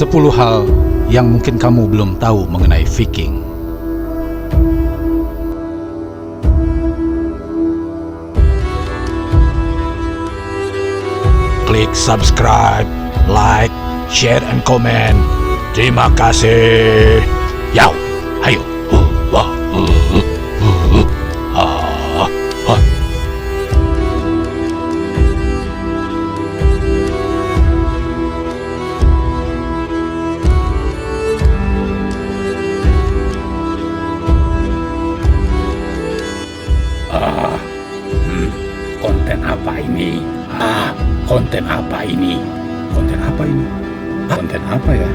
10 hal yang mungkin kamu belum tahu mengenai Viking. Klik subscribe, like, share, and comment. Terima kasih. Yau, ayo. Konten apa ini? Konten apa ini? Konten apa ini? Konten apa ya?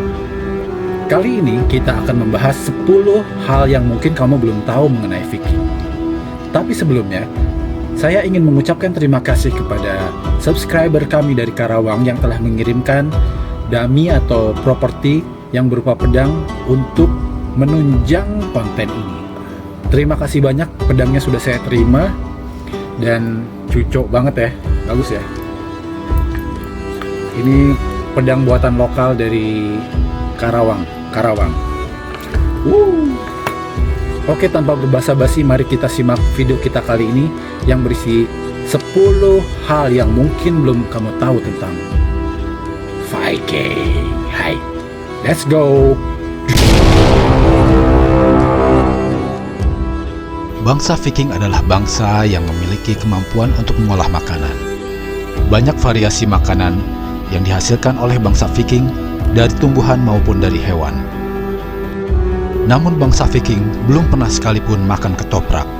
Kali ini kita akan membahas 10 hal yang mungkin kamu belum tahu mengenai Viking. Tapi sebelumnya, saya ingin mengucapkan terima kasih kepada subscriber kami dari Karawang yang telah mengirimkan dummy atau properti yang berupa pedang untuk menunjang konten ini. Terima kasih banyak, pedangnya sudah saya terima dan cucok banget ya, bagus ya. Ini pedang buatan lokal dari Karawang. Oke, tanpa berbasa-basi, mari kita simak video kita kali ini yang berisi 10 hal yang mungkin belum kamu tahu tentang Viking. Hai, let's go. Bangsa Viking adalah bangsa yang memiliki kemampuan untuk mengolah makanan. Banyak variasi makanan yang dihasilkan oleh bangsa Viking dari tumbuhan maupun dari hewan. Namun bangsa Viking belum pernah sekalipun makan ketoprak.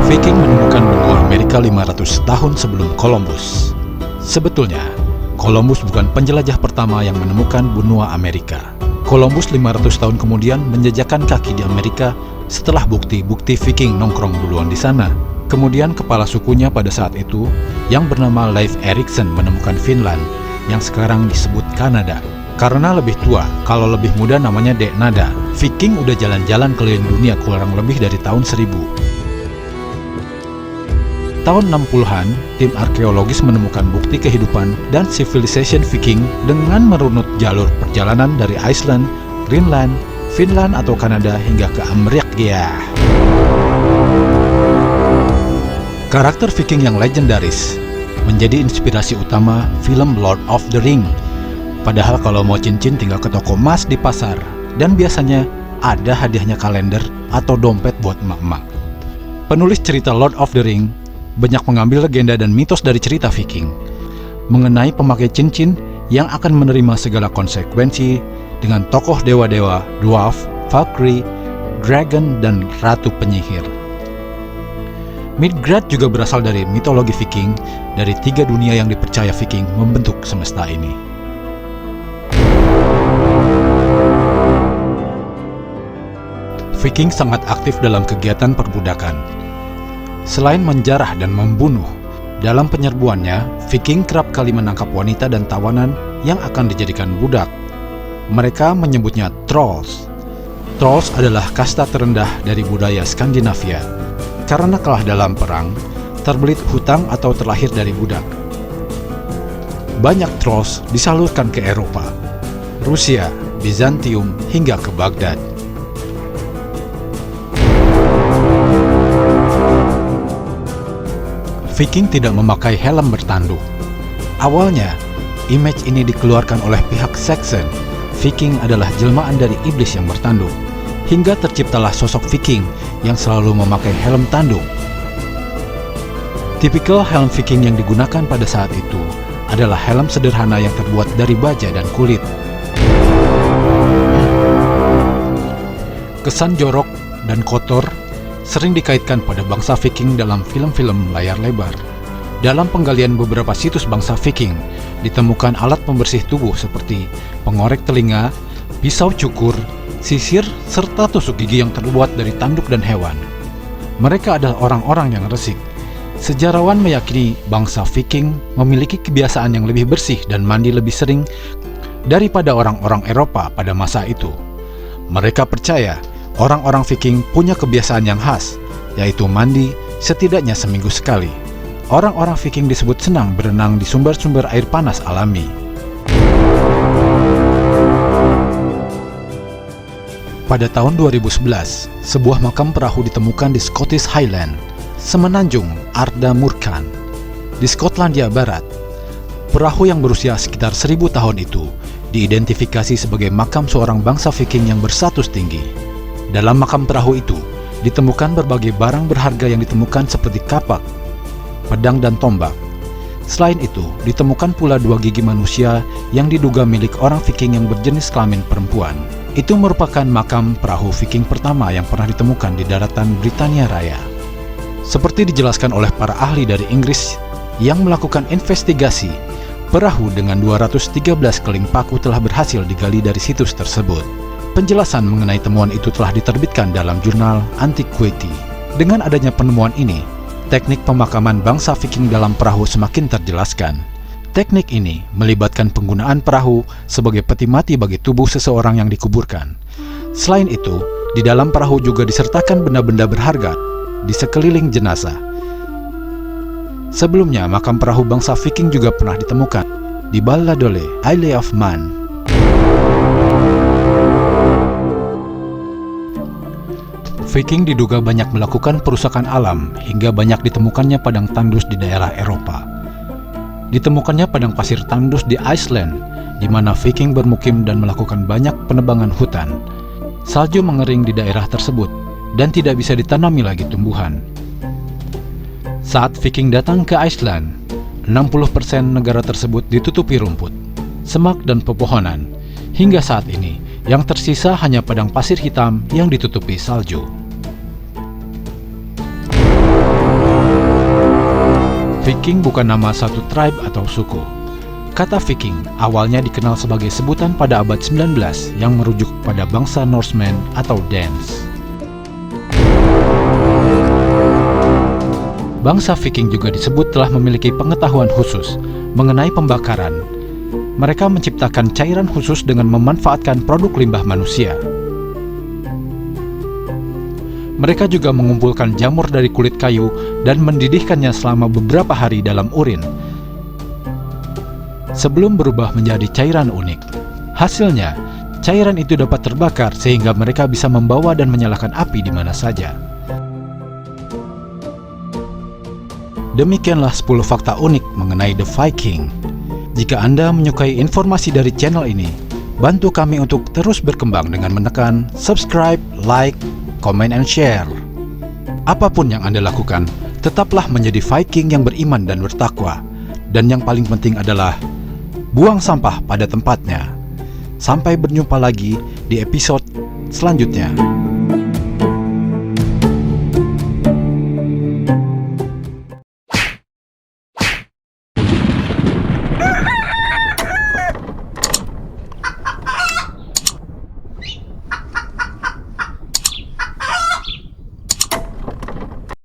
Viking menemukan benua Amerika 500 tahun sebelum Columbus. Sebetulnya, Columbus bukan penjelajah pertama yang menemukan benua Amerika. Columbus 500 tahun kemudian menjejakkan kaki di Amerika setelah bukti-bukti Viking nongkrong duluan di sana. Kemudian kepala sukunya pada saat itu, yang bernama Leif Erikson, menemukan Finland, yang sekarang disebut Kanada. Karena lebih tua, kalau lebih muda namanya Deknada. Viking udah jalan-jalan keliling dunia kurang lebih dari tahun 1000. Tahun 60-an, tim arkeologis menemukan bukti kehidupan dan civilization Viking dengan merunut jalur perjalanan dari Iceland, Greenland, Finland atau Kanada hingga ke Amerika. Karakter Viking yang legendaris menjadi inspirasi utama film Lord of the Ring. Padahal kalau mau cincin tinggal ke toko emas di pasar, dan biasanya ada hadiahnya kalender atau dompet buat emak-emak. Penulis cerita Lord of the Ring banyak mengambil legenda dan mitos dari cerita Viking mengenai pemakai cincin yang akan menerima segala konsekuensi dengan tokoh dewa-dewa, dwarf, Valkyrie, dragon, dan ratu penyihir. Midgard juga berasal dari mitologi Viking, dari 3 dunia yang dipercaya Viking membentuk semesta ini. Viking sangat aktif dalam kegiatan perbudakan. Selain menjarah dan membunuh, dalam penyerbuannya, Viking kerap kali menangkap wanita dan tawanan yang akan dijadikan budak. Mereka menyebutnya Trolls. Trolls adalah kasta terendah dari budaya Skandinavia. Karena kalah dalam perang, terbelit hutang atau terlahir dari budak. Banyak Trolls disalurkan ke Eropa, Rusia, Bizantium, hingga ke Baghdad. Viking tidak memakai helm bertanduk. Awalnya, image ini dikeluarkan oleh pihak Saxon. Viking adalah jelmaan dari iblis yang bertanduk. Hingga terciptalah sosok Viking yang selalu memakai helm tanduk. Tipikal helm Viking yang digunakan pada saat itu adalah helm sederhana yang terbuat dari baja dan kulit. Kesan jorok dan kotor sering dikaitkan pada bangsa Viking dalam film-film layar lebar. Dalam penggalian beberapa situs bangsa Viking, ditemukan alat pembersih tubuh seperti pengorek telinga, pisau cukur, sisir, serta tusuk gigi yang terbuat dari tanduk dan hewan. Mereka adalah orang-orang yang resik. Sejarawan meyakini bangsa Viking memiliki kebiasaan yang lebih bersih dan mandi lebih sering daripada orang-orang Eropa pada masa itu. Mereka percaya orang-orang Viking punya kebiasaan yang khas, yaitu mandi setidaknya seminggu sekali. Orang-orang Viking disebut senang berenang di sumber-sumber air panas alami. Pada tahun 2011, sebuah makam perahu ditemukan di Scottish Highland, semenanjung Ardnamurchan, di Skotlandia Barat. Perahu yang berusia sekitar 1000 tahun itu diidentifikasi sebagai makam seorang bangsa Viking yang berstatus tinggi. Dalam makam perahu itu, ditemukan berbagai barang berharga yang ditemukan seperti kapak, pedang dan tombak. Selain itu, ditemukan pula 2 gigi manusia yang diduga milik orang Viking yang berjenis kelamin perempuan. Itu merupakan makam perahu Viking pertama yang pernah ditemukan di daratan Britania Raya. Seperti dijelaskan oleh para ahli dari Inggris yang melakukan investigasi, perahu dengan 213 keling paku telah berhasil digali dari situs tersebut. Penjelasan mengenai temuan itu telah diterbitkan dalam jurnal Antiquity. Dengan adanya penemuan ini, teknik pemakaman bangsa Viking dalam perahu semakin terjelaskan. Teknik ini melibatkan penggunaan perahu sebagai peti mati bagi tubuh seseorang yang dikuburkan. Selain itu, di dalam perahu juga disertakan benda-benda berharga di sekeliling jenazah. Sebelumnya, makam perahu bangsa Viking juga pernah ditemukan di Balladole, Isle of Man. Viking diduga banyak melakukan perusakan alam hingga banyak ditemukannya padang tandus di daerah Eropa. Ditemukannya padang pasir tandus di Iceland, di mana Viking bermukim dan melakukan banyak penebangan hutan. Salju mengering di daerah tersebut dan tidak bisa ditanami lagi tumbuhan. Saat Viking datang ke Iceland, 60% negara tersebut ditutupi rumput, semak dan pepohonan. Hingga saat ini, yang tersisa hanya padang pasir hitam yang ditutupi salju. Viking bukan nama satu tribe atau suku. Kata Viking awalnya dikenal sebagai sebutan pada abad 19 yang merujuk pada bangsa Norsemen atau Danes. Bangsa Viking juga disebut telah memiliki pengetahuan khusus mengenai pembakaran. Mereka menciptakan cairan khusus dengan memanfaatkan produk limbah manusia. Mereka juga mengumpulkan jamur dari kulit kayu dan mendidihkannya selama beberapa hari dalam urin sebelum berubah menjadi cairan unik. Hasilnya, cairan itu dapat terbakar sehingga mereka bisa membawa dan menyalakan api di mana saja. Demikianlah 10 fakta unik mengenai The Viking. Jika Anda menyukai informasi dari channel ini, bantu kami untuk terus berkembang dengan menekan subscribe, like, comment, and share. Apapun yang Anda lakukan, tetaplah menjadi Viking yang beriman dan bertakwa. Dan yang paling penting adalah buang sampah pada tempatnya. Sampai berjumpa lagi di episode selanjutnya.